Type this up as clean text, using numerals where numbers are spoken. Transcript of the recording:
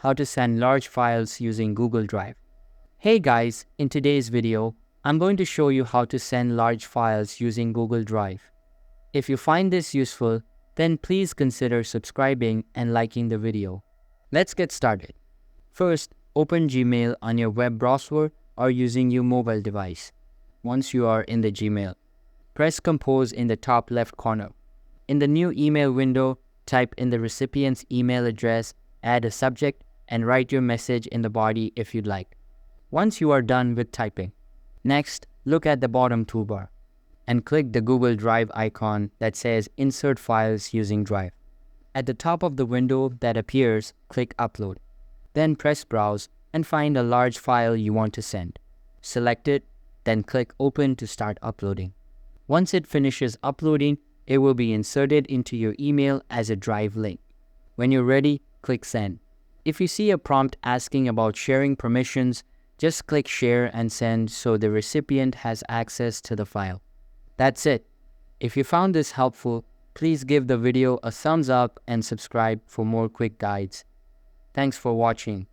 how to send large files using Google Drive. Hey guys, in today's video, I'm going to show you how to send large files using Google Drive. If you find this useful, then please consider subscribing and liking the video. Let's get started. First, open Gmail on your web browser or using your mobile device. Once you are in the Gmail, press Compose in the top left corner. In the new email window, type in the recipient's email address, add a subject, and write your message in the body if you'd like. Once you are done with typing, next, look at the bottom toolbar and click the Google Drive icon that says Insert Files using Drive. At the top of the window that appears, click Upload. Then press Browse and find a large file you want to send. Select it, then click Open to start uploading. Once it finishes uploading, it will be inserted into your email as a Drive link. When you're ready, click Send. If you see a prompt asking about sharing permissions, just click Share and Send so the recipient has access to the file. That's it. If you found this helpful, please give the video a thumbs up and subscribe for more quick guides. Thanks for watching.